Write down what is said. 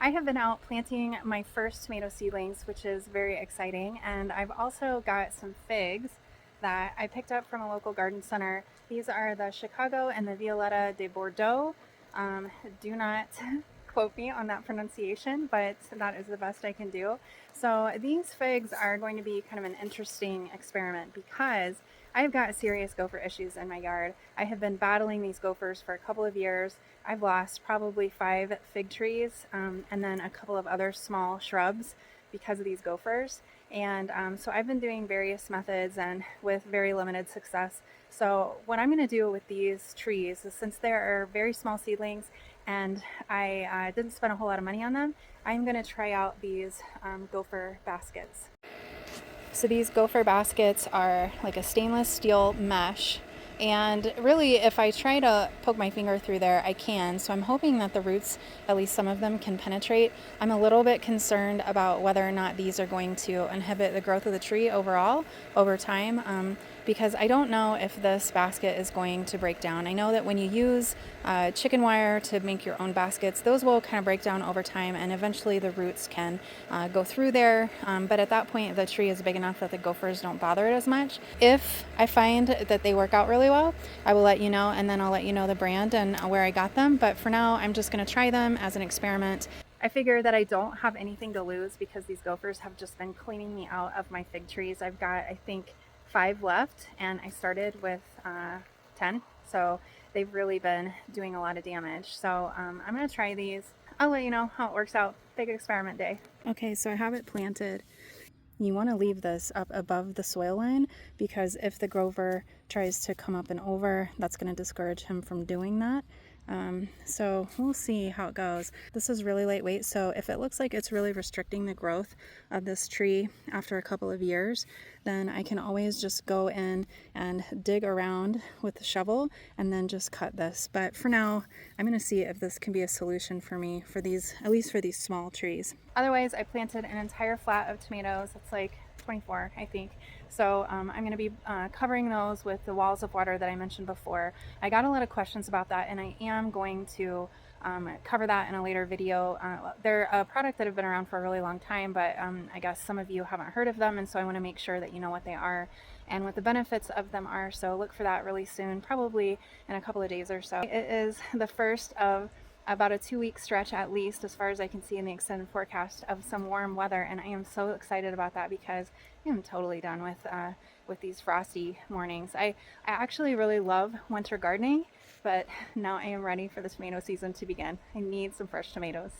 I have been out planting my first tomato seedlings, which is very exciting, and I've also got some figs that I picked up from a local garden center. These are the Chicago and the Violetta de Bordeaux. Do not quote me on that pronunciation, but that is the best I can do. So these figs are going to be kind of an interesting experiment because I've got serious gopher issues in my yard. I have been battling these gophers for a couple of years. I've lost probably 5 fig trees and then a couple of other small shrubs because of these gophers. And so I've been doing various methods and with very limited success. So what I'm going to do with these trees is, since there are very small seedlings and I didn't spend a whole lot of money on them, I'm going to try out these gopher baskets. So these gopher baskets are like a stainless steel mesh, and really if I try to poke my finger through there, I can. So I'm hoping that the roots, at least some of them, can penetrate. I'm a little bit concerned about whether or not these are going to inhibit the growth of the tree overall over time, because I don't know if this basket is going to break down. I know that when you use chicken wire to make your own baskets, those will kind of break down over time, and eventually the roots can go through there, but at that point the tree is big enough that the gophers don't bother it as much. If I find that they work out really well, I will let you know, and then I'll let you know the brand and where I got them. But for now, I'm just going to try them as an experiment. I figure that I don't have anything to lose because these gophers have just been cleaning me out of my fig trees. I've got, I think, 5 left, and I started with 10, so they've really been doing a lot of damage. So I'm going to try these. I'll let you know how it works out. Big experiment day. Okay, so I have it planted. You want to leave this up above the soil line, because if the gopher tries to come up and over, that's going to discourage him from doing that. So we'll see how it goes. This is really lightweight, so if it looks like it's really restricting the growth of this tree after a couple of years, then I can always just go in and dig around with the shovel and then just cut this. But for now, I'm going to see if this can be a solution for me for these, at least for these small trees. Otherwise, I planted an entire flat of tomatoes. It's like 24, I think. So I'm going to be covering those with the walls of water that I mentioned before. I got a lot of questions about that, and I am going to cover that in a later video. They're a product that have been around for a really long time, but I guess some of you haven't heard of them, and so I want to make sure that you know what they are and what the benefits of them are. So look for that really soon, probably in a couple of days or so. It is the first of about a 2-week stretch, at least as far as I can see in the extended forecast, of some warm weather, and I am so excited about that because I am totally done with these frosty mornings. I actually really love winter gardening, but now I am ready for the tomato season to begin. I need some fresh tomatoes.